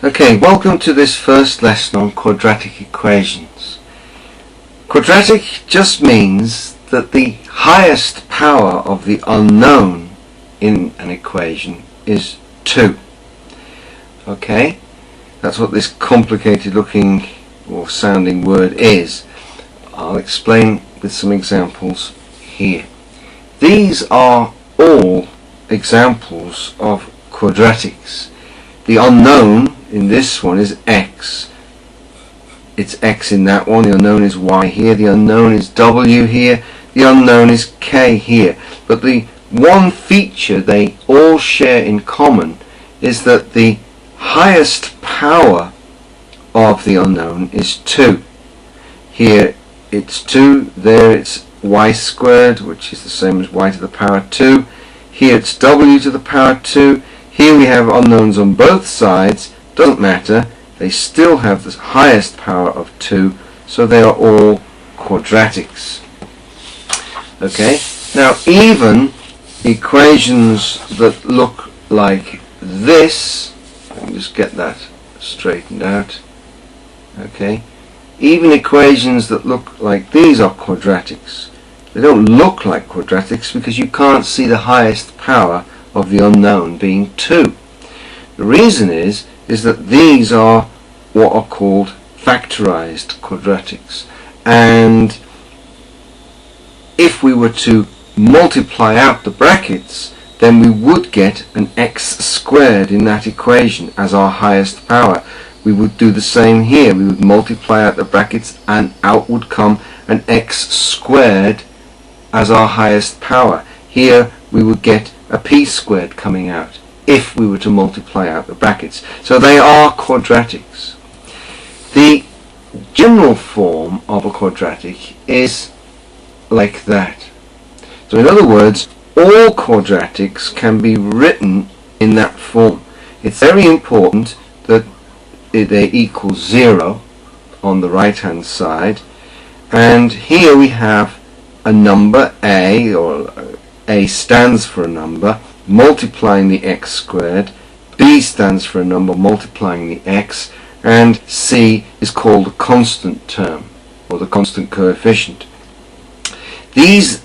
Okay, welcome to this first lesson on quadratic equations. Quadratic just means that the highest power of the unknown in an equation is 2. Okay, that's what this complicated looking or sounding word is. I'll explain with some examples here. These are all examples of quadratics. The unknown in this one is x. It's x in that one. The unknown is y here. The unknown is w here. The unknown is k here. But the one feature they all share in common is that the highest power of the unknown is 2. Here it's 2. There it's y squared, which is the same as y to the power 2. Here it's w to the power 2. Here we have unknowns on both sides. Doesn't matter, they still have the highest power of 2, so they are all quadratics. Okay, now even equations that look like this, let me just get that straightened out. Okay, even equations that look like these are quadratics. They don't look like quadratics because you can't see the highest power of the unknown being 2. The reason is that these are what are called factorized quadratics, and if we were to multiply out the brackets, then we would get an x squared in that equation as our highest power. We would do the same here. We would multiply out the brackets and out would come an x squared as our highest power. Here we would get a p squared coming out if we were to multiply out the brackets. So they are quadratics. The general form of a quadratic is like that. So in other words, all quadratics can be written in that form. It's very important that they equal 0 on the right hand side, and here we have a number a, or a stands for a number multiplying the x squared, b stands for a number multiplying the x, and c is called the constant term or the constant coefficient. These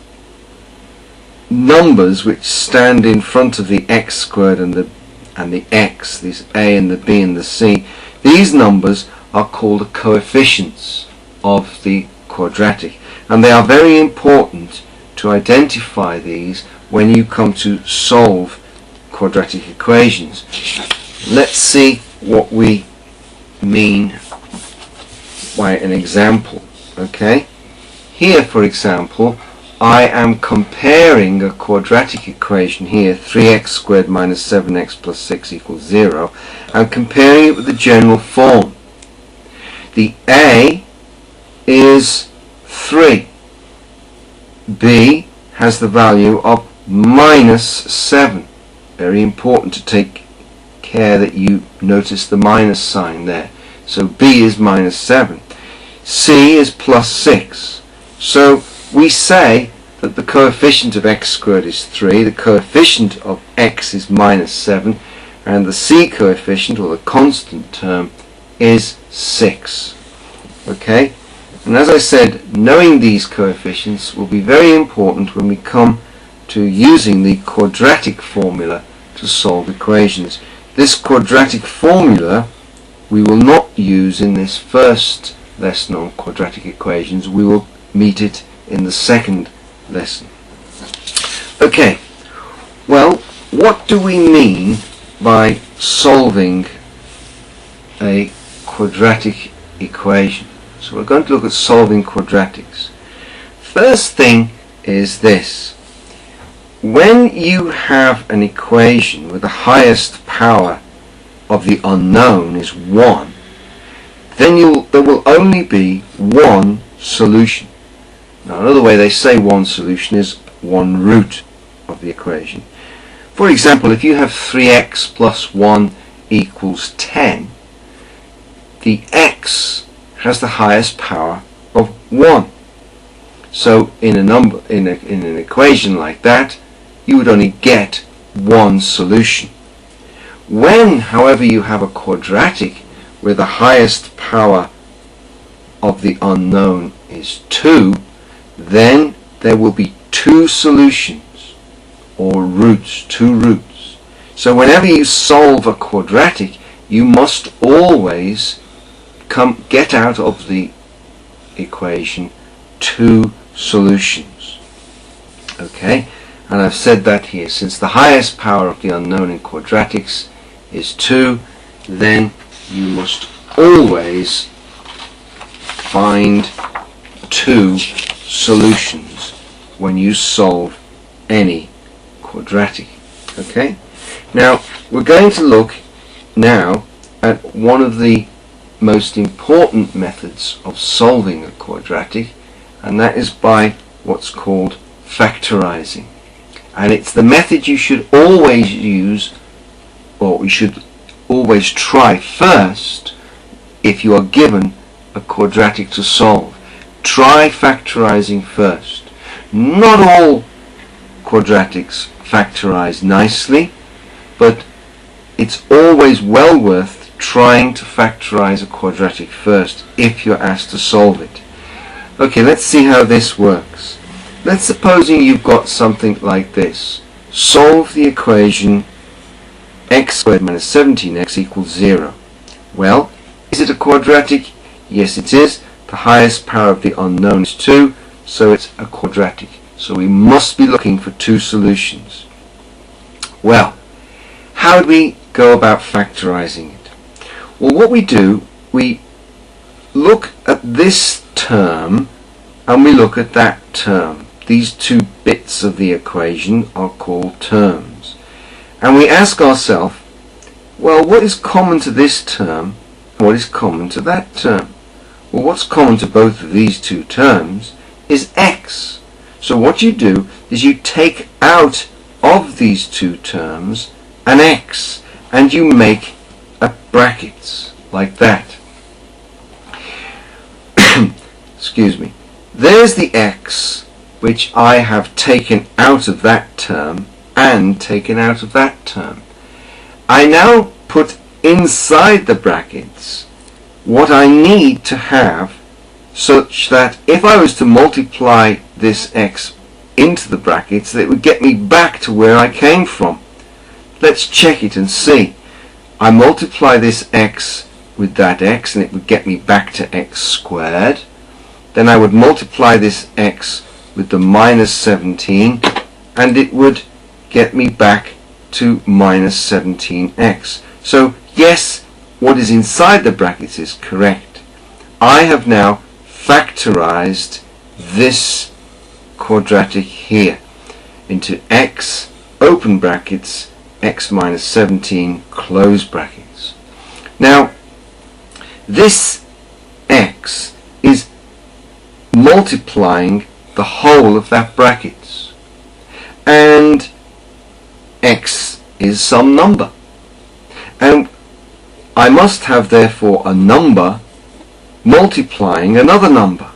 numbers which stand in front of the x squared and the x, these a and the b and the c, these numbers are called the coefficients of the quadratic, and they are very important to identify these when you come to solve quadratic equations. Let's see what we mean by an example. Okay, here for example I am comparing a quadratic equation here, 3x squared minus 7x plus 6 equals 0. I'm comparing it with the general form. The a is 3. B has the value of minus 7. Very important to take care that you notice the minus sign there. So B is minus 7. C is plus 6. So we say that the coefficient of x squared is 3, the coefficient of x is minus 7, and the C coefficient, or the constant term, is 6. Okay? And as I said, knowing these coefficients will be very important when we come to using the quadratic formula to solve equations. This quadratic formula we will not use in this first lesson on quadratic equations. We will meet it in the second lesson. Okay, well, what do we mean by solving a quadratic equation? So we're going to look at solving quadratics. First thing is this. When you have an equation where the highest power of the unknown is 1, then there will only be one solution. Now another way they say one solution is one root of the equation. For example, if you have 3x plus 1 equals 10, the x has the highest power of 1. So in an equation like that, you would only get one solution. When, however, you have a quadratic where the highest power of the unknown is 2, then there will be 2 solutions, or roots, 2 roots. So whenever you solve a quadratic, you must always get out of the equation 2 solutions. Okay, and I've said that here. Since the highest power of the unknown in quadratics is 2, then you must always find 2 solutions when you solve any quadratic. Okay, now we're going to look now at one of the most important methods of solving a quadratic, and that is by what's called factorizing. And it's the method you should always use, or you should always try first if you are given a quadratic to solve. Try factorizing first. Not all quadratics factorize nicely, but it's always well worth trying to factorize a quadratic first if you're asked to solve it. Okay, let's see how this works. Let's supposing you've got something like this. Solve the equation x squared minus 17x equals 0. Well, is it a quadratic? Yes, it is. The highest power of the unknown is 2, so it's a quadratic. So we must be looking for 2 solutions. Well, how do we go about factorizing it? Well, what we do, we look at this term and we look at that term. These 2 bits of the equation are called terms. And we ask ourselves, well, what is common to this term and what is common to that term? Well, what's common to both of these 2 terms is x. So what you do is you take out of these 2 terms an x and you make brackets like that. Excuse me. There's the x which I have taken out of that term and taken out of that term. I now put inside the brackets what I need to have such that if I was to multiply this x into the brackets, that it would get me back to where I came from. Let's check it and see. I multiply this x with that x and it would get me back to x squared. Then I would multiply this x with the minus 17 and it would get me back to minus 17x. So yes, what is inside the brackets is correct. I have now factorized this quadratic here into x, open brackets, x minus 17, close brackets. Now, this x is multiplying the whole of that brackets, and x is some number, and I must have therefore a number multiplying another number,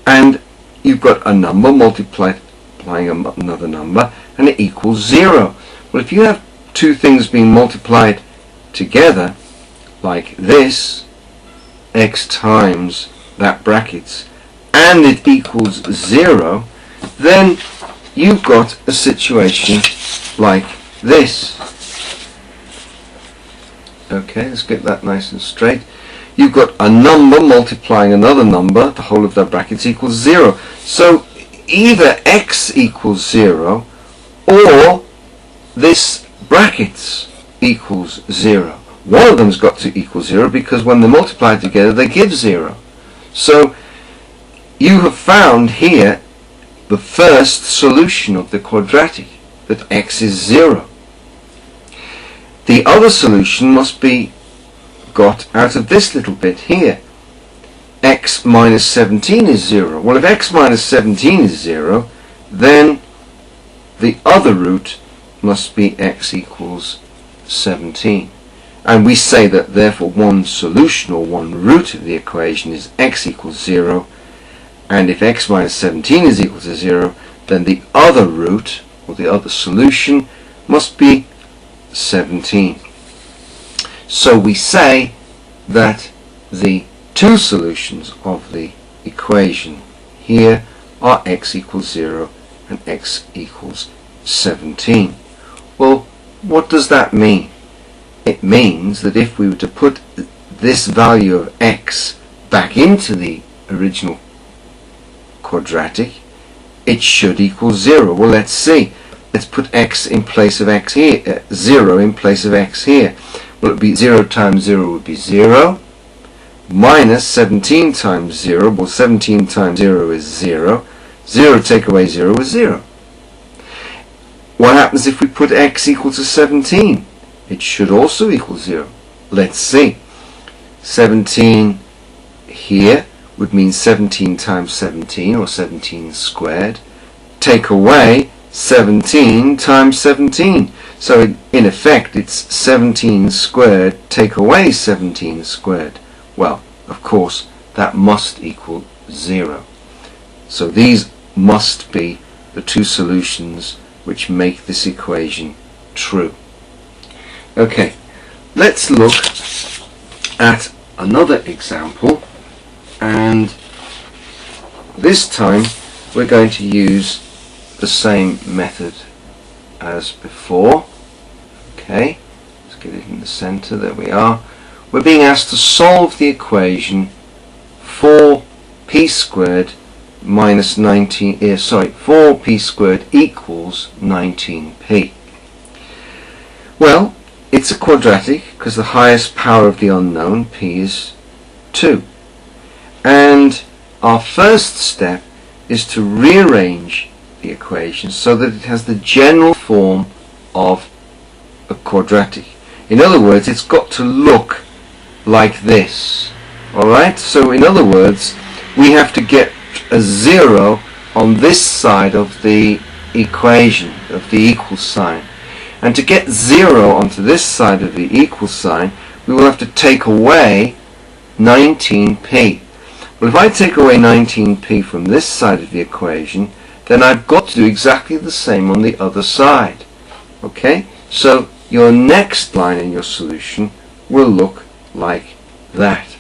and you've got a number multiplying another number and it equals 0. Well, if you have 2 things being multiplied together like this, x times that brackets, and it equals 0, then you've got a situation like this. Okay, let's get that nice and straight. You've got a number multiplying another number, the whole of that brackets equals 0. So either x equals 0 or this brackets equals 0. One of them's got to equal 0 because when they're multiplied together they give 0. So you have found here the first solution of the quadratic, that x is 0. The other solution must be got out of this little bit here. X minus 17 is 0. Well, if x minus 17 is 0, then the other root must be x equals 17. And we say that therefore one solution or one root of the equation is x equals 0. And if x minus 17 is equal to 0, then the other root or the other solution must be 17. So we say that the two solutions of the equation here are x equals 0 and x equals 17. Well, what does that mean? It means that if we were to put this value of x back into the original quadratic, it should equal 0. Well, let's see. Let's put x in place of x here, 0 in place of x here. Well, it would be 0 times 0 would be 0, minus 17 times 0. Well, 17 times 0 is 0. 0 take away 0 is 0. What happens if we put x equal to 17? It should also equal 0. Let's see. 17 here would mean 17 times 17, or 17 squared. Take away 17 times 17. So in effect it's 17 squared take away 17 squared. Well, of course that must equal 0. So these must be the two solutions which make this equation true. Okay, let's look at another example, and this time we're going to use the same method as before. Okay, let's get it in the center. There we are. We're being asked to solve the equation 4p squared minus 4p squared equals 19p. Well, it's a quadratic because the highest power of the unknown, p, is 2. And our first step is to rearrange the equation so that it has the general form of a quadratic. In other words, it's got to look like this. Alright? So in other words, we have to get a 0 on this side of the equation, of the equal sign. And to get 0 onto this side of the equal sign, we will have to take away 19p. Well, if I take away 19p from this side of the equation, then I've got to do exactly the same on the other side. Okay? So your next line in your solution will look like that.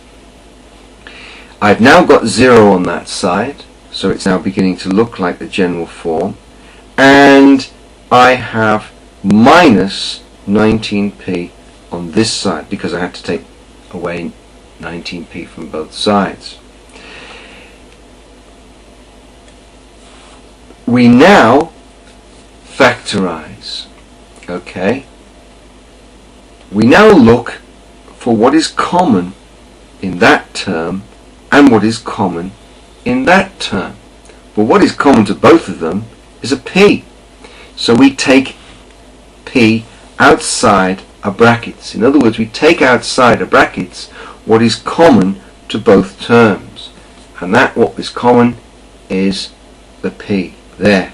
I've now got 0 on that side, so it's now beginning to look like the general form, and I have minus 19p on this side because I had to take away 19p from both sides. We now factorize. Okay? We now look for what is common in that term and what is common in that term. Well, what is common to both of them is a p. So we take p outside our brackets. In other words, we take outside our brackets what is common to both terms. And that what is common is the p there.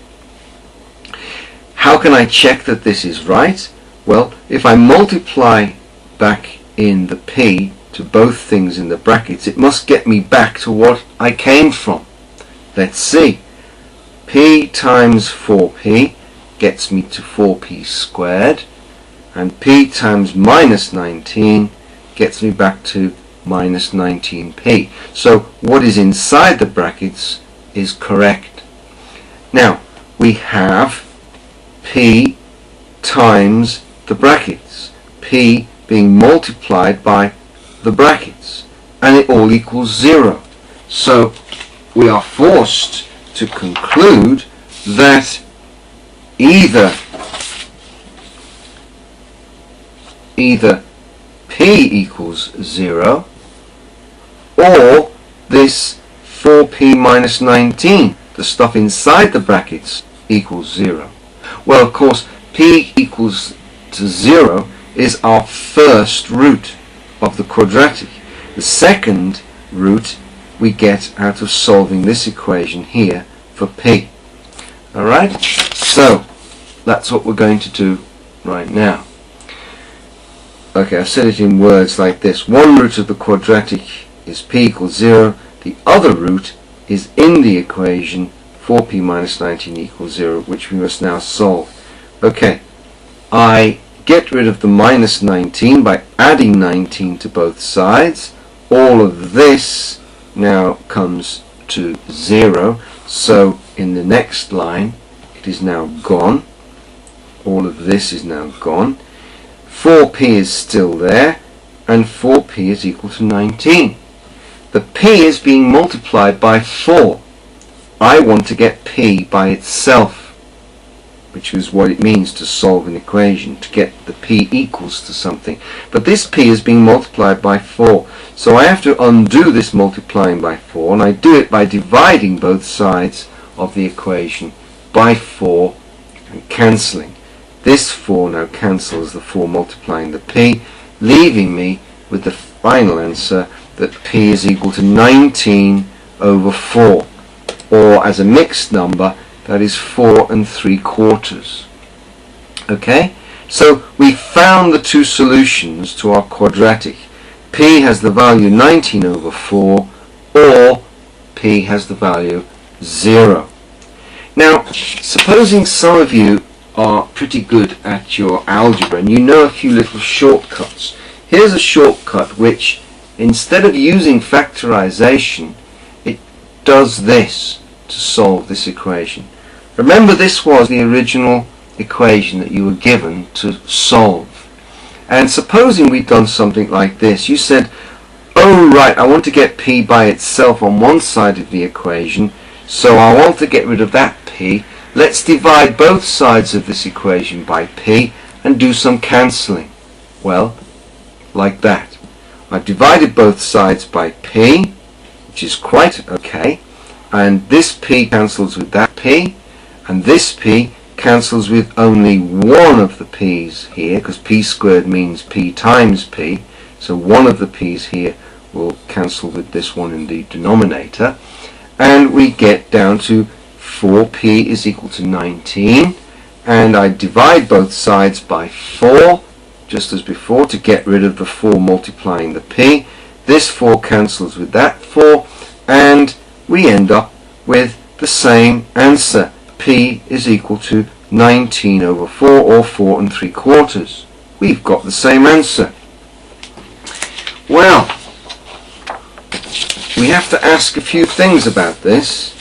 How can I check that this is right? Well, if I multiply back in the p to both things in the brackets, it must get me back to what I came from. Let's see. P times 4p gets me to 4p squared, and p times minus 19 gets me back to minus 19p. So what is inside the brackets is correct. Now we have p times the brackets, p being multiplied by the brackets, and it all equals 0. So we are forced to conclude that either p equals 0 or this 4p minus 19, the stuff inside the brackets, equals 0. Well, of course, p equals to 0 is our first root of the quadratic. The second root we get out of solving this equation here for p. Alright? So, that's what we're going to do right now. Okay, I've said it in words like this. One root of the quadratic is p equals 0. The other root is in the equation 4p minus 19 equals 0, which we must now solve. Okay, I get rid of the minus 19 by adding 19 to both sides. All of this now comes to 0. So in the next line, it is now gone. All of this is now gone. 4p is still there, and 4p is equal to 19. The p is being multiplied by 4. I want to get p by itself, which is what it means to solve an equation, to get the p equals to something. But this p is being multiplied by 4. So I have to undo this multiplying by 4, and I do it by dividing both sides of the equation by 4 and cancelling. This 4 now cancels the 4 multiplying the p, leaving me with the final answer that p is equal to 19 over 4. Or as a mixed number, that is 4 3/4. Okay? So we found the two solutions to our quadratic. P has the value 19 over 4, or P has the value 0. Now, supposing some of you are pretty good at your algebra and you know a few little shortcuts. Here's a shortcut which, instead of using factorization, it does this to solve this equation. Remember, this was the original equation that you were given to solve. And supposing we'd done something like this. You said, oh right, I want to get p by itself on one side of the equation, so I want to get rid of that p. Let's divide both sides of this equation by p and do some cancelling. Well, like that. I've divided both sides by p, which is quite okay, and this p cancels with that p, and this p cancels with only one of the p's here, because p squared means p times p, so one of the p's here will cancel with this one in the denominator, and we get down to 4p is equal to 19, and I divide both sides by 4, just as before, to get rid of the 4 multiplying the p. This 4 cancels with that 4, and we end up with the same answer. P is equal to 19 over 4, or 4 3/4. We've got the same answer. Well, we have to ask a few things about this.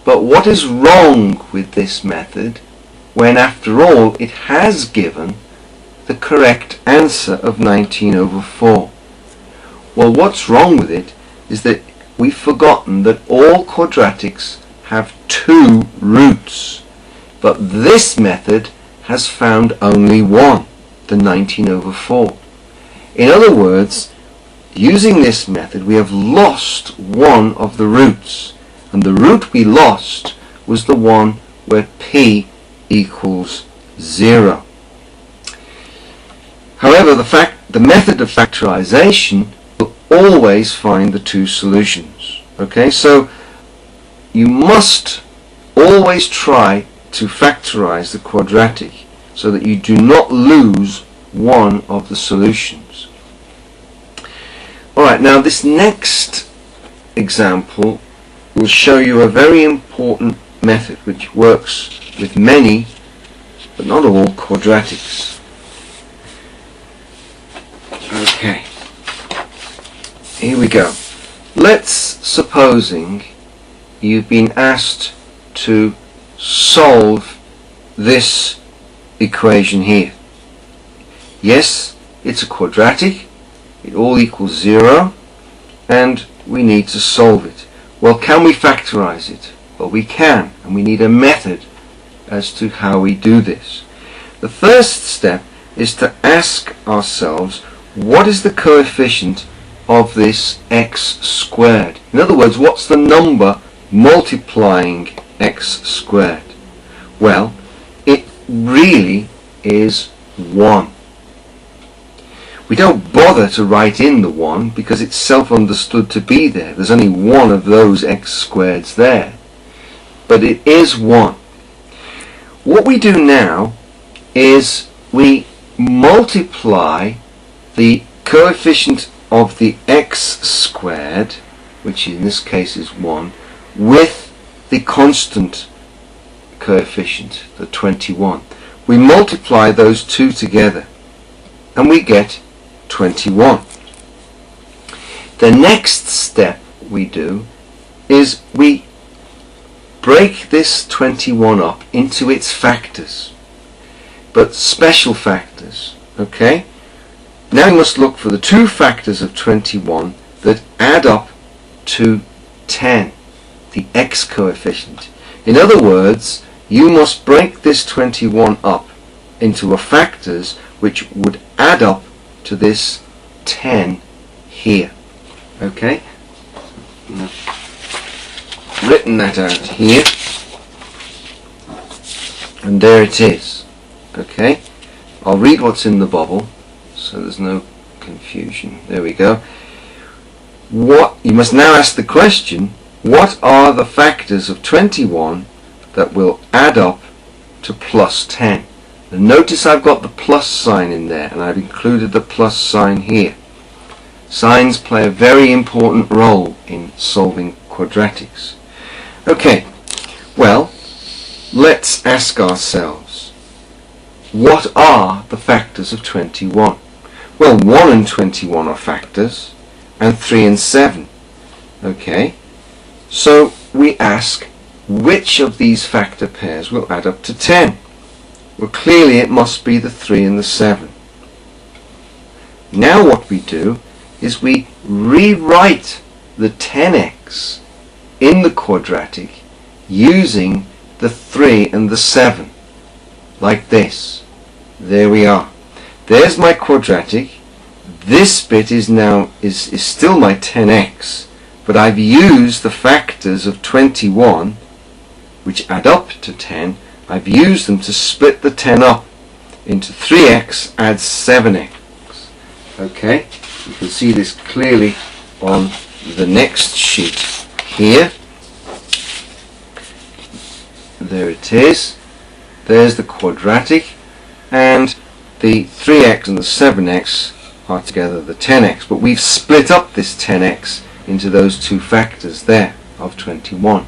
But what is wrong with this method when, after all, it has given the correct answer of 19 over 4? Well, what's wrong with it is that we've forgotten that all quadratics have 2 roots, but this method has found only one, the 19 over 4. In other words, using this method we have lost one of the roots, and the root we lost was the one where p equals 0. However, the method of factorization will always find the 2 solutions. Okay, so you must always try to factorize the quadratic so that you do not lose one of the solutions. Alright, now this next example will show you a very important method which works with many, but not all, quadratics. Okay, here we go. Let's supposing you've been asked to solve this equation here. Yes, it's a quadratic, it all equals 0, and we need to solve it. Well, can we factorize it? Well, we can, and we need a method as to how we do this. The first step is to ask ourselves, what is the coefficient of this x squared? In other words, what's the number multiplying x squared? Well, it really is 1. We don't bother to write in the 1 because it's self-understood to be there. There's only one of those x squareds there. But it is 1. What we do now is we multiply the coefficient of the x squared, which in this case is 1, with the constant coefficient, the 21. We multiply those two together and we get 21. The next step we do is we break this 21 up into its factors, but special factors. Okay? Now we must look for the two factors of 21 that add up to 10, the x coefficient. In other words, you must break this 21 up into a factors which would add up to this 10 here. Okay? I've written that out here, and there it is. Okay? I'll read what's in the bubble so there's no confusion. There we go. You must now ask the question, what are the factors of 21 that will add up to plus 10? And notice I've got the plus sign in there, and I've included the plus sign here. Signs play a very important role in solving quadratics. Okay, well, let's ask ourselves, what are the factors of 21? Well, 1 and 21 are factors, and 3 and 7. Okay, so we ask, which of these factor pairs will add up to 10? Well, clearly it must be the 3 and the 7. Now what we do is we rewrite the 10x in the quadratic using the 3 and the 7, like this. There we are. There's my quadratic. This bit is still my 10x, but I've used the factors of 21, which add up to 10. I've used them to split the 10 up into 3x adds 7x. Okay, you can see this clearly on the next sheet here. There it is. There's the quadratic, and the 3x and the 7x are together the 10x, but we've split up this 10x into those two factors there of 21.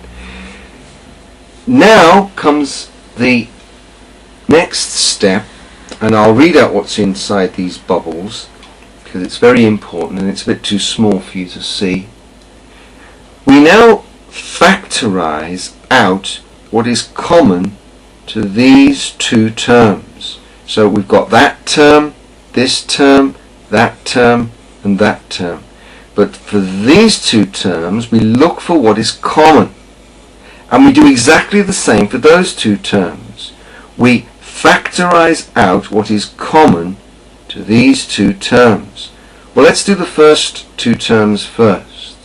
Now comes the next step, and I'll read out what's inside these bubbles because it's very important and it's a bit too small for you to see. We now factorize out what is common to these two terms. So we've got that term, this term, that term, and that term. But for these two terms, we look for what is common. And we do exactly the same for those two terms. We factorize out what is common to these two terms. Well, let's do the first two terms first.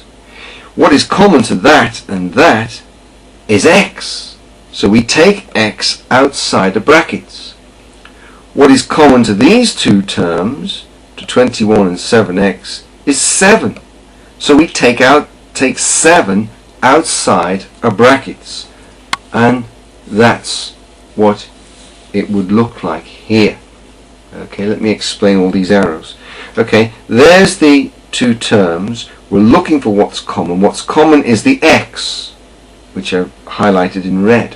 What is common to that and that is x. So we take x outside the brackets. What is common to these two terms, to 21 and 7x, is 7. So we take 7 outside our brackets, and that's what it would look like here. Okay, let me explain all these arrows. Okay, there's the two terms. We're looking for what's common. What's common is the x, which I've highlighted in red.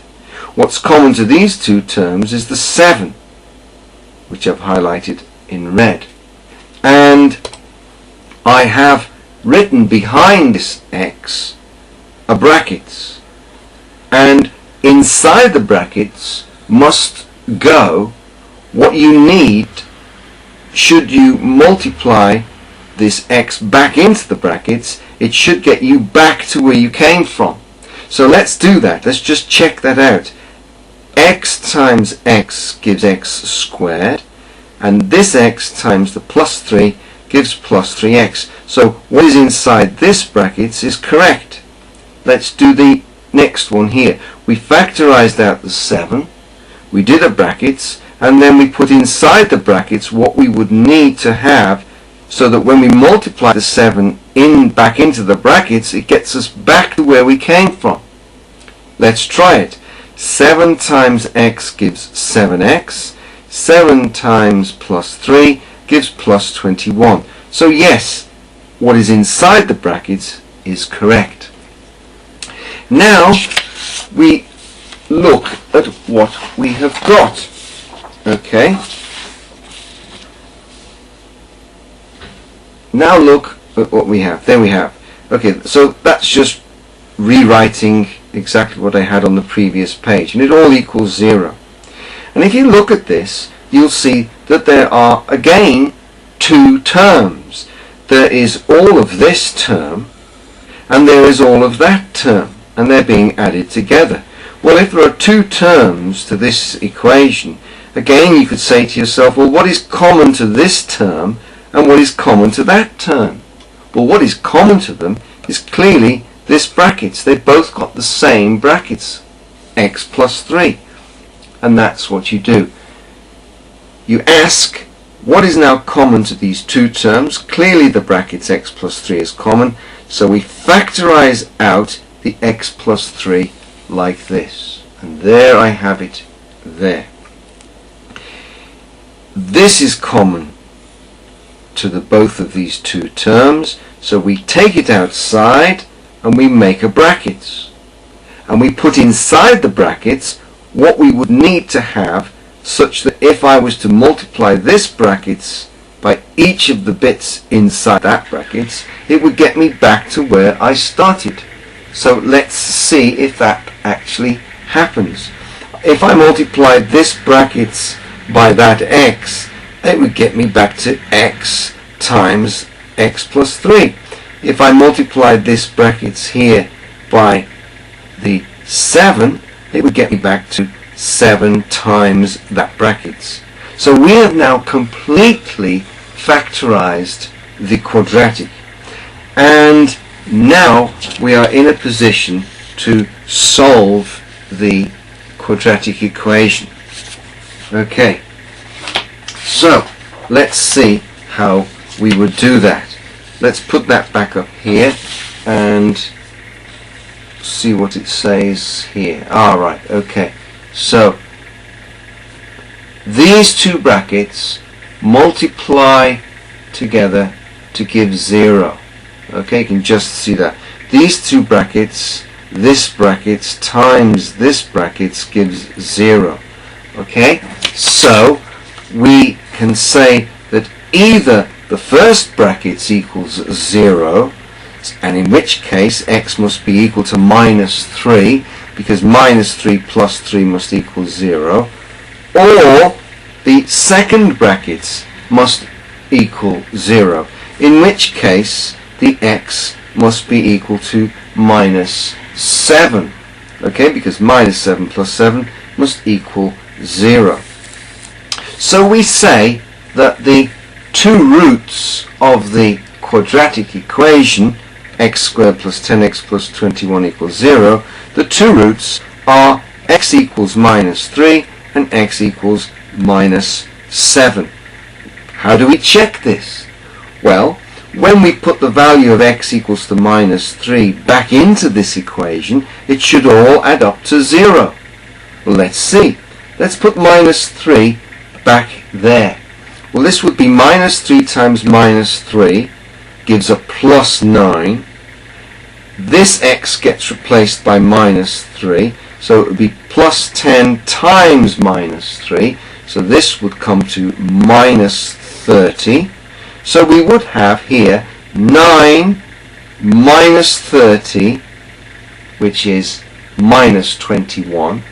What's common to these two terms is the 7, which I've highlighted in red. And I have written behind this x a brackets, and inside the brackets must go what you need should you multiply this x back into the brackets. It should get you back to where you came from. So let's do that. Let's just check that out. X times x gives x squared, and this x times the plus 3 gives plus 3x. So what is inside this brackets is correct. Let's do the next one here. We factorized out the 7, we did a brackets, and then we put inside the brackets what we would need to have so that when we multiply the 7 back into the brackets, it gets us back to where we came from. Let's try it. 7 times x gives 7x. 7 times plus 3 gives plus 21. So yes, what is inside the brackets is correct. Now we look at what we have got. Okay. Now look at what we have. There we have. Okay, so that's just rewriting exactly what I had on the previous page, and it all equals 0. And if you look at this, you'll see that there are again two terms. There is all of this term and there is all of that term, and they're being added together. Well, if there are two terms to this equation, again you could say to yourself, well, what is common to this term and what is common to that term? Well, what is common to them is clearly this brackets. They've both got the same brackets, x plus 3. And that's what you do. You ask, what is now common to these two terms? Clearly the brackets x plus 3 is common, so we factorize out the x plus 3 like this. And there I have it there. This is common to the both of these two terms, so we take it outside and we make a bracket. And we put inside the brackets what we would need to have, such that if I was to multiply this brackets by each of the bits inside that brackets, it would get me back to where I started. So let's see if that actually happens. If I multiplied this brackets by that x, it would get me back to x times x plus 3. If I multiplied this brackets here by the 7, it would get me back to 7 times that brackets. So we have now completely factorized the quadratic, and now we are in a position to solve the quadratic equation. Okay, so let's see how we would do that. Let's put that back up here and see what it says here. Right, okay. So these two brackets multiply together to give 0. Okay, you can just see that. These two brackets, this brackets times this brackets gives 0. Okay, so we can say that either the first brackets equals 0, and in which case x must be equal to minus 3, because minus 3 plus 3 must equal 0, or the second brackets must equal 0, in which case the x must be equal to minus 7, okay, because minus 7 plus 7 must equal 0. So we say that the two roots of the quadratic equation, x squared plus 10x plus 21 equals 0, the two roots are x equals minus 3 and x equals minus 7. How do we check this? Well, when we put the value of x equals to minus 3 back into this equation, it should all add up to 0. Well, let's see. Let's put minus 3 back there. Well, this would be minus 3 times minus 3 gives a plus 9. This x gets replaced by minus 3, so it would be plus 10 times minus 3, so this would come to minus 30. So we would have here 9 minus 30, which is minus 21,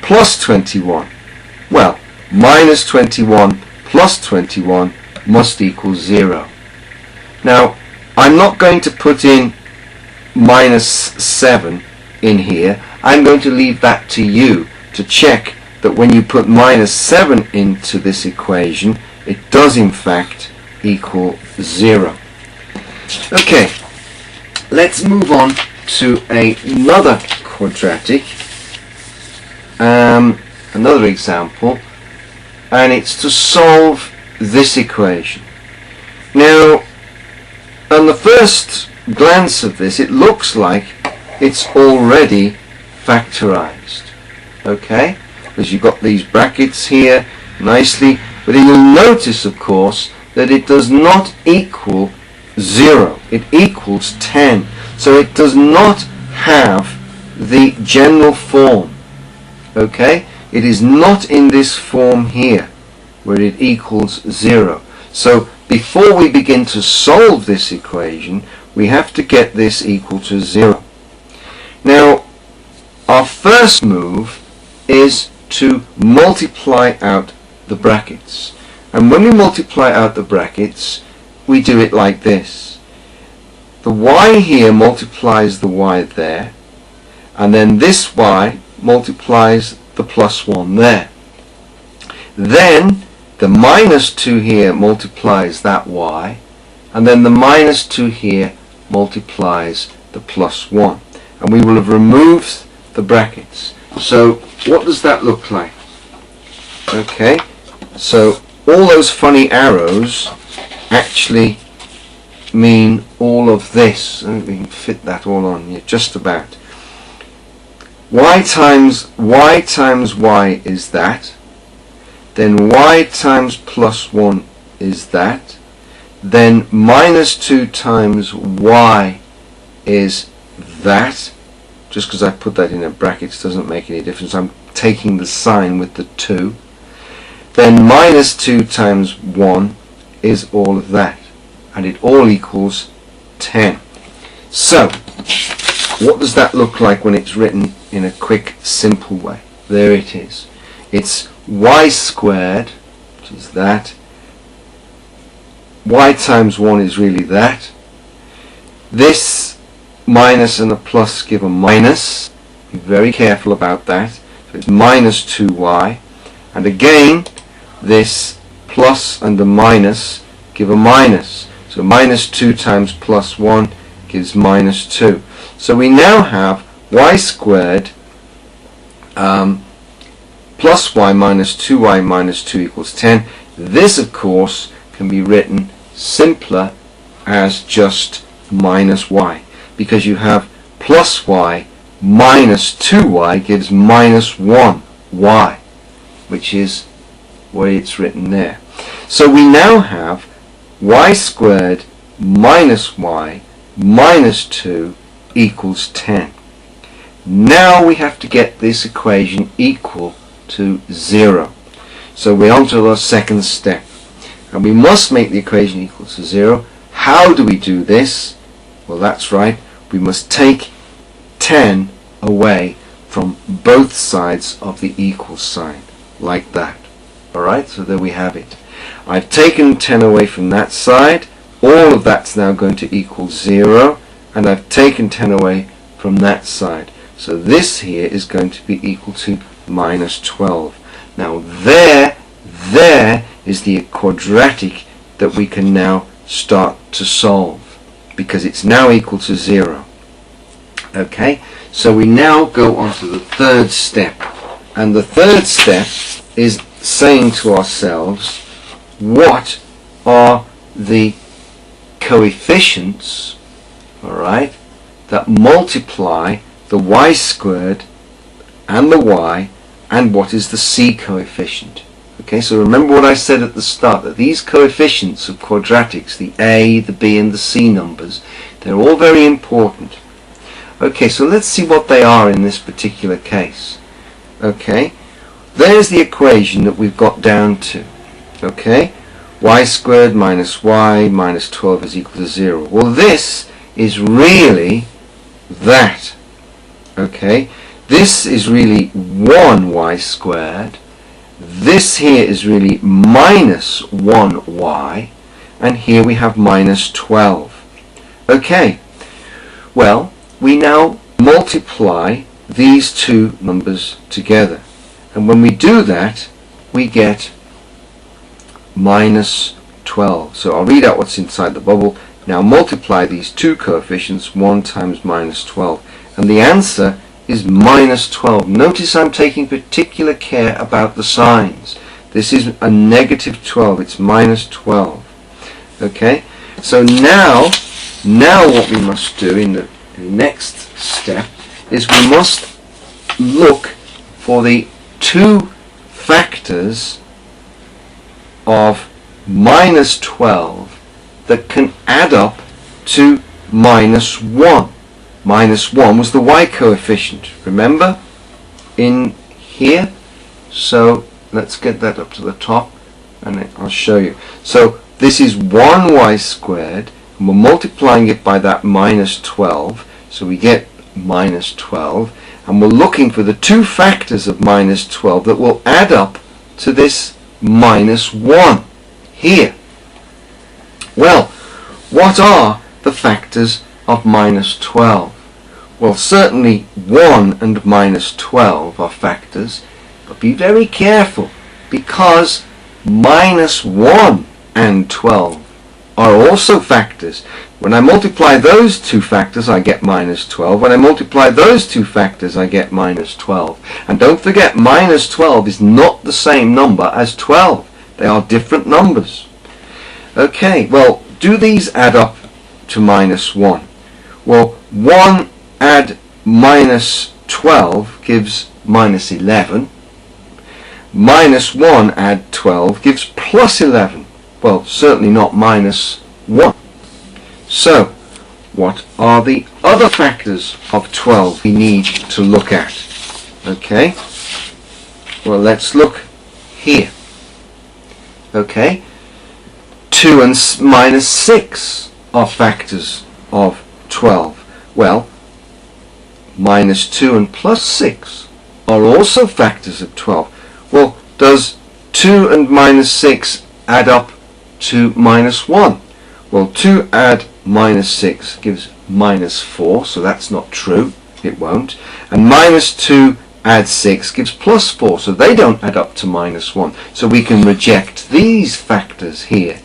plus 21. Well, minus 21 plus 21 must equal 0. Now, I'm not going to put in minus 7 in here. I'm going to leave that to you to check that when you put minus 7 into this equation, it does in fact equal 0. Okay, let's move on to another quadratic, another example, and it's to solve this equation. Now, on the first glance of this, it looks like it's already factorized. Okay, because you've got these brackets here nicely, but you'll notice, of course, that it does not equal 0. It equals 10. So it does not have the general form. Okay, it is not in this form here where it equals 0. So before we begin to solve this equation, we have to get this equal to 0. Now, our first move is to multiply out the brackets. And when we multiply out the brackets, we do it like this. The y here multiplies the y there, and then this y multiplies the plus 1 there. Then the minus 2 here multiplies that y, and then the minus 2 here multiplies the plus 1. And we will have removed the brackets. So what does that look like? Okay, so all those funny arrows actually mean all of this. I think we can fit that all on here, just about. Y times y is that. Then y times plus 1 is that. Then minus 2 times y is that. Just because I put that in a bracket doesn't make any difference. I'm taking the sign with the 2. Then minus 2 times 1 is all of that. And it all equals 10. So, what does that look like when it's written in a quick, simple way? There it is. It's y squared, which is that. Y times 1 is really that. This minus and a plus give a minus. Be very careful about that. So it's minus 2y. And again, this plus and the minus give a minus. So minus 2 times plus 1 gives minus 2. So we now have y squared plus y minus 2y minus 2 equals 10. This, of course, can be written simpler as just minus y, because you have plus y minus 2y gives minus 1y, which is what it's written there. So we now have y squared minus y minus 2 equals 10. Now we have to get this equation equal to 0. So we're on to our second step. And we must make the equation equal to 0. How do we do this? Well, that's right. We must take 10 away from both sides of the equal sign, like that. Alright, so there we have it. I've taken 10 away from that side. All of that's now going to equal 0. And I've taken 10 away from that side. So this here is going to be equal to minus 12. Now there is the quadratic that we can now start to solve, because it's now equal to 0. Okay, so we now go on to the third step. And the third step is saying to ourselves, what are the coefficients, alright, that multiply the y squared and the y, and what is the c coefficient? Okay, so remember what I said at the start, that these coefficients of quadratics, the a, the b and the c numbers, they're all very important. Okay, so let's see what they are in this particular case. Okay, there's the equation that we've got down to. Okay, y squared minus y minus 12 is equal to 0. Well, this is really that. Okay, this is really 1y squared. This here is really minus 1y. And here we have minus 12. Okay, well, we now multiply these two numbers together. And when we do that, we get minus 12. So I'll read out what's inside the bubble. Now multiply these two coefficients, 1 times minus 12. And the answer is minus 12. Notice I'm taking particular care about the signs. This is a negative 12. It's minus 12. Okay? So now what we must do in the next step is we must look for the two factors of minus 12 that can add up to minus 1. Minus 1 was the y coefficient. Remember? In here. So let's get that up to the top and then I'll show you. So this is 1y squared, and we're multiplying it by that minus 12, so we get minus 12, and we're looking for the two factors of minus 12 that will add up to this minus 1 here. Well, what are the factors of minus 12? Well, certainly 1 and minus 12 are factors, but be very careful, because minus 1 and 12 are also factors. When I multiply those two factors, I get minus 12. When I multiply those two factors, I get minus 12. And don't forget, minus 12 is not the same number as 12. They are different numbers. Okay, well, do these add up to minus 1? Well, 1 add minus 12 gives minus 11. Minus 1 add 12 gives plus 11. Well, certainly not minus 1. So, what are the other factors of 12 we need to look at? Okay, well, let's look here. Okay, 2 and minus 6 are factors of 12. Well, minus 2 and plus 6 are also factors of 12. Well, does 2 and minus 6 add up to minus 1? Well, 2 add minus 6 gives minus 4, so that's not true, it won't. And minus 2 add 6 gives plus 4, so they don't add up to minus 1. So we can reject these factors here.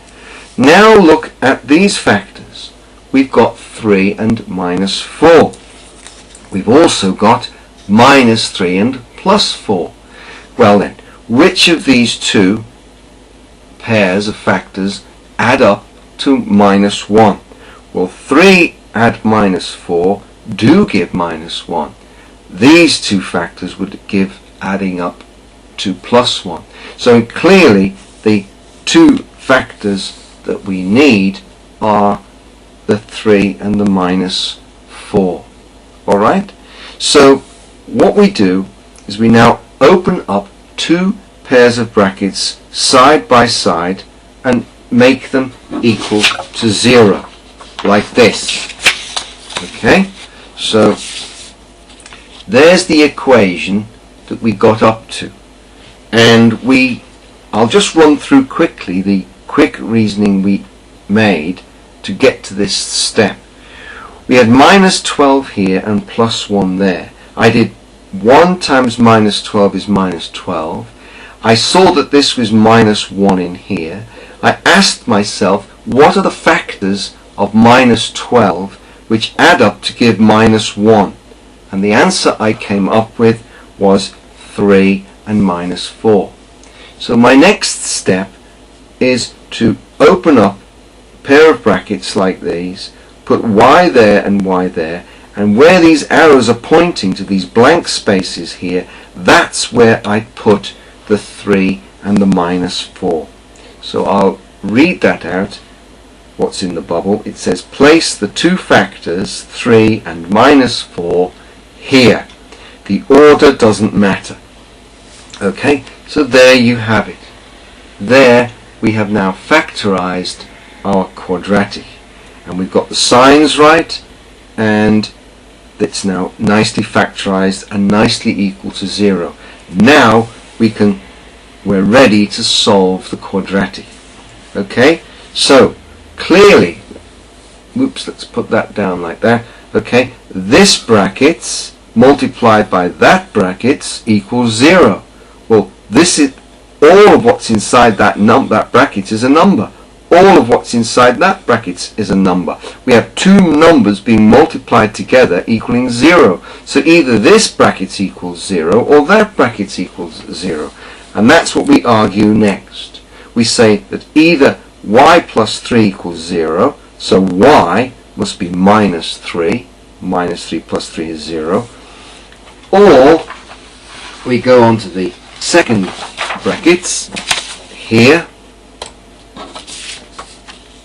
Now look at these factors. We've got 3 and minus 4. We've also got minus 3 and plus 4. Well then, which of these two pairs of factors add up to minus 1? Well, 3 add minus 4 do give minus 1. These two factors would give adding up to plus 1. So clearly the two factors that we need are the 3 and the minus 4. Alright? So what we do is we now open up two pairs of brackets side by side and make them equal to 0, like this. Okay? So there's the equation that we got up to. And I'll just run through quickly the quick reasoning we made to get to this step. We had minus 12 here and plus 1 there. I did 1 times minus 12 is minus 12. I saw that this was minus 1 in here. I asked myself, what are the factors of minus 12 which add up to give minus 1? And the answer I came up with was 3 and minus 4. So my next step is to open up a pair of brackets like these, put y there and y there, and where these arrows are pointing to these blank spaces here, that's where I put the 3 and the minus 4. So I'll read that out, what's in the bubble. It says place the two factors 3 and minus 4 here. The order doesn't matter. Okay, so there you have it. There we have now factorized our quadratic, and we've got the signs right, and it's now nicely factorized and nicely equal to 0. Now we're ready to solve the quadratic. Okay, so clearly, whoops, let's put that down like that. Okay, this brackets multiplied by that brackets equals 0. Well, this is all of what's inside that bracket is a number. All of what's inside that bracket is a number. We have two numbers being multiplied together equaling 0. So either this bracket equals 0 or that bracket equals 0. And that's what we argue next. We say that either y plus 3 equals 0, so y must be minus 3. Minus 3 plus 3 is 0. Or we go on to the second brackets here,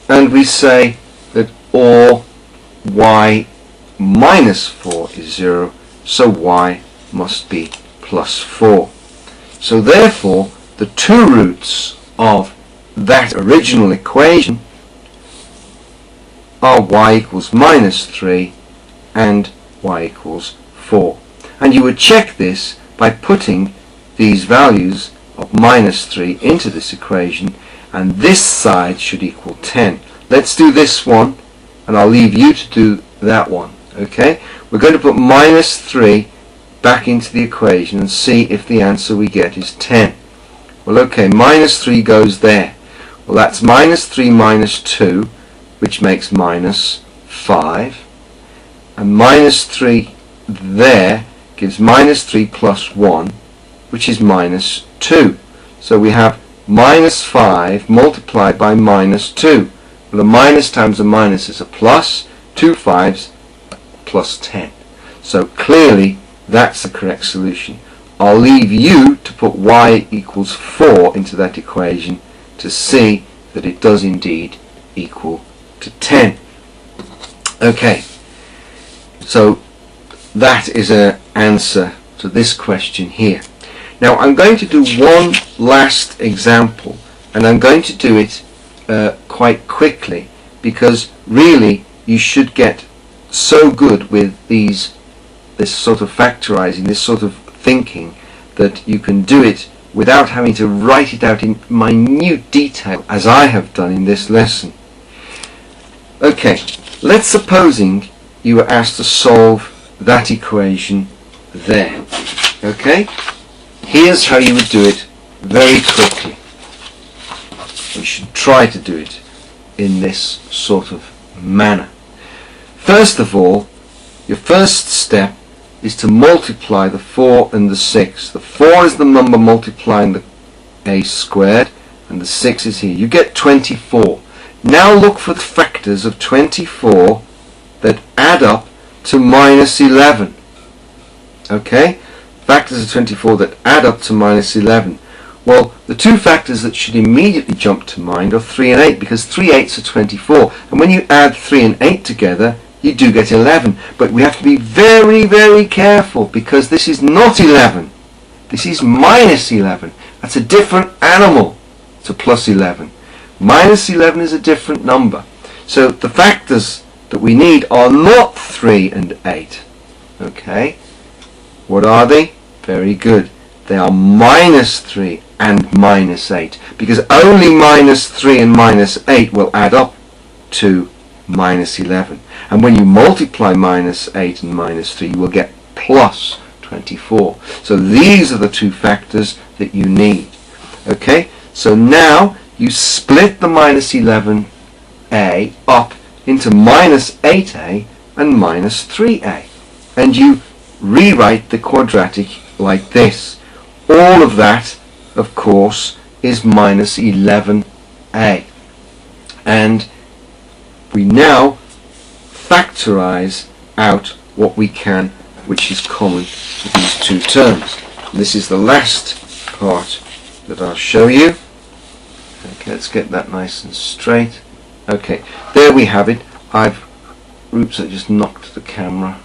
and we say that or y minus 4 is 0, so y must be plus 4. So therefore, the two roots of that original equation are y equals minus 3 and y equals 4. And you would check this by putting these values of minus 3 into this equation, and this side should equal 10. Let's do this one, and I'll leave you to do that one. Okay? We're going to put minus 3 back into the equation and see if the answer we get is 10. Well, okay, minus 3 goes there. Well, that's minus 3 minus 2, which makes minus 5. And minus 3 there gives minus 3 plus 1, which is minus 2. So we have minus 5 multiplied by minus 2. Well, a minus times a minus is a plus. 2 5s plus 10. So clearly that's the correct solution. I'll leave you to put y equals 4 into that equation to see that it does indeed equal to 10. Okay, so that is an answer to this question here. Now I'm going to do one last example, and I'm going to do it quite quickly, because really you should get so good with this sort of factorizing, this sort of thinking, that you can do it without having to write it out in minute detail as I have done in this lesson. Okay, let's supposing you were asked to solve that equation there. Okay, here's how you would do it very quickly. We should try to do it in this sort of manner. First of all, your first step is to multiply the 4 and the 6. The 4 is the number multiplying the a squared, and the 6 is here. You get 24. Now look for the factors of 24 that add up to minus 11. Okay? Factors of 24 that add up to minus 11. Well, the two factors that should immediately jump to mind are 3 and 8, because 3 8s are 24. And when you add 3 and 8 together, you do get 11. But we have to be very, very careful, because this is not 11. This is minus 11. That's a different animal to plus 11. Minus 11 is a different number. So the factors that we need are not 3 and 8. Okay? What are they? Very good. They are minus 3 and minus 8, because only minus 3 and minus 8 will add up to minus 11. And when you multiply minus 8 and minus 3, you will get plus 24. So these are the two factors that you need. Okay? So now you split the minus 11a up into minus 8a and minus 3a. And you rewrite the quadratic like this. All of that, of course, is minus 11a. And we now factorize out what we can, which is common to these two terms. This is the last part that I'll show you. Okay, let's get that nice and straight. Okay, there we have it. Oops, I just knocked the camera.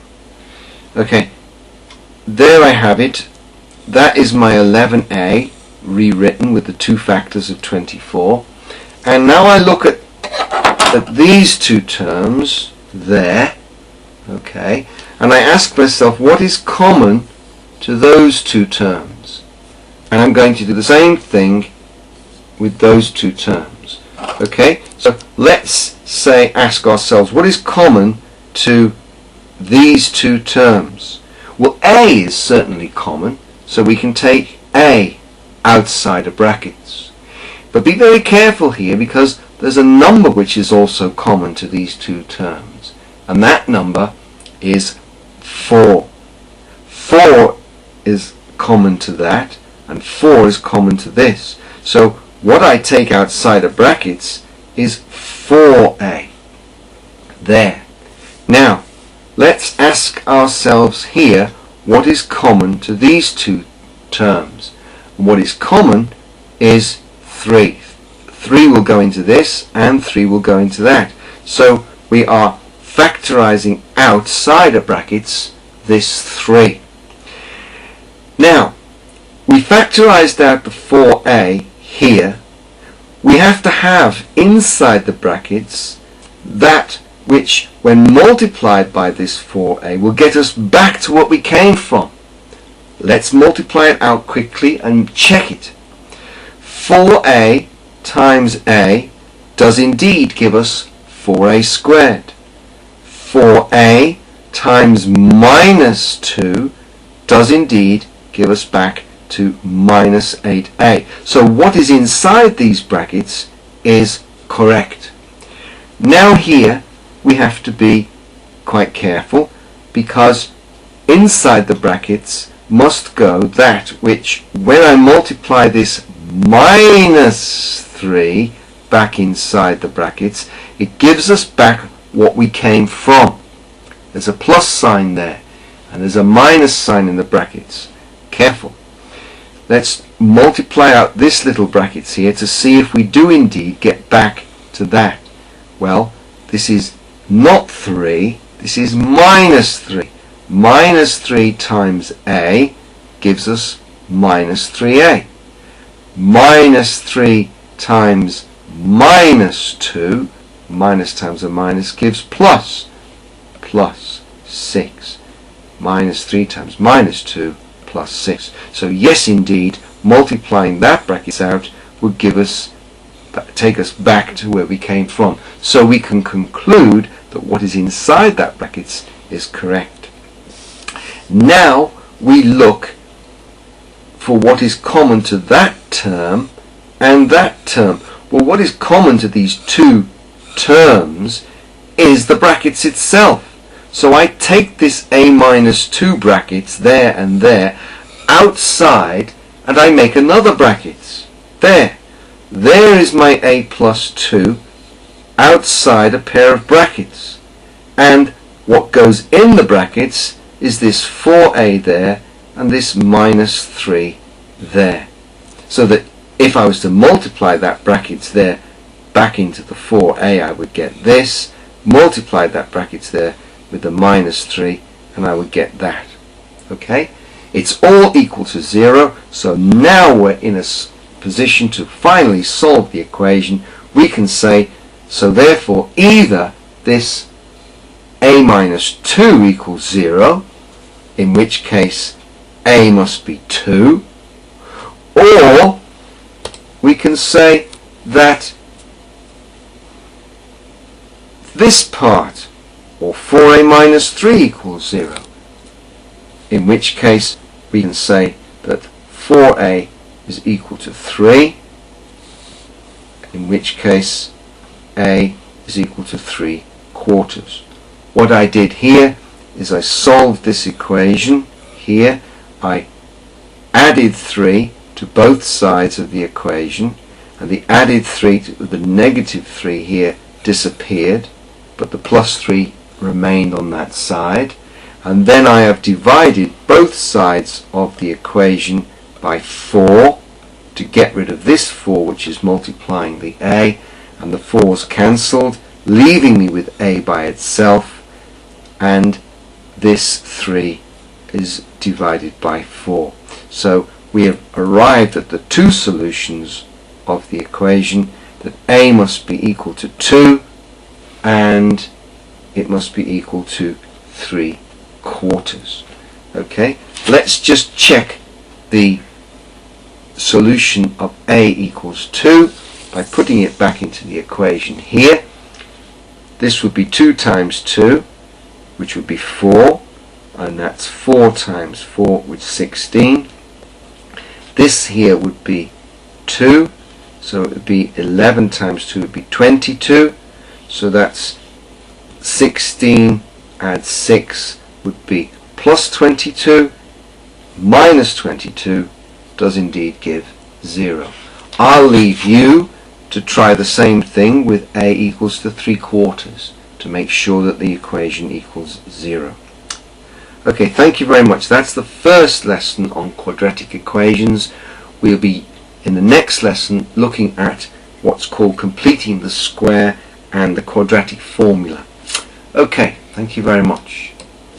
Okay, there I have it. That is my 11a rewritten with the two factors of 24. And now I look at these two terms there. Okay, and I ask myself, what is common to those two terms? And I'm going to do the same thing with those two terms. Okay, so let's say, ask ourselves, what is common to these two terms? Well, a is certainly common, so we can take a outside of brackets. But be very careful here, because there's a number which is also common to these two terms, and that number is 4. 4 is common to that, and 4 is common to this. So what I take outside of brackets is 4a. There. Now, let's ask ourselves here, what is common to these two terms? And what is common is 3. 3 will go into this, and 3 will go into that. So we are factorizing outside of brackets this 3. Now, we factorized out the 4a here. We have to have inside the brackets that which, when multiplied by this 4a, will get us back to what we came from. Let's multiply it out quickly and check it. 4a times a does indeed give us 4a squared. 4a times minus 2 does indeed give us back to minus 8a. So what is inside these brackets is correct. Now here we have to be quite careful, because inside the brackets must go that which, when I multiply this minus 3 back inside the brackets, it gives us back what we came from. There's a plus sign there, and there's a minus sign in the brackets. Careful. Let's multiply out this little brackets here to see if we do indeed get back to that. Well, this is not 3, this is minus 3. Minus 3 times a gives us minus 3a. Minus 3 times minus 2, minus times a minus gives plus 6. Minus 3 times minus 2 plus 6. So yes, indeed, multiplying that brackets out would give us, take us back to where we came from. So we can conclude that what is inside that brackets is correct. Now we look for what is common to that term and that term. Well, what is common to these two terms is the brackets itself. So I take this a minus 2 brackets there and there outside, and I make another brackets. There is my a plus 2 outside a pair of brackets, and what goes in the brackets is this 4a there and this minus 3 there. So that if I was to multiply that brackets there back into the 4a, I would get this, multiply that brackets there with the minus 3, and I would get that. Okay? It's all equal to 0, so now we're in a position to finally solve the equation. We can say, so therefore either this a minus 2 equals 0, in which case a must be 2, or we can say that this part, or 4a minus 3 equals 0, in which case we can say that 4a is equal to 3, in which case a is equal to 3/4. What I did here is I solved this equation here. I added 3 to both sides of the equation, and the added 3 to the negative 3 here disappeared, but the plus 3 remained on that side. And then I have divided both sides of the equation by 4 to get rid of this 4, which is multiplying the a, and the 4's cancelled, leaving me with a by itself, and this 3 is divided by 4. So we have arrived at the two solutions of the equation, that a must be equal to 2 and it must be equal to 3/4. Okay, let's just check the solution of a equals 2 by putting it back into the equation here. This would be 2 times 2, which would be 4, and that's 4 times 4, which is 16. This here would be 2, so it would be 11 times 2 would be 22, so that's 16 add 6 would be plus 22, minus 22 does indeed give 0. I'll leave you to try the same thing with a equals to 3/4 to make sure that the equation equals 0. Okay, thank you very much. That's the first lesson on quadratic equations. We'll be in the next lesson looking at what's called completing the square and the quadratic formula. Okay, thank you very much.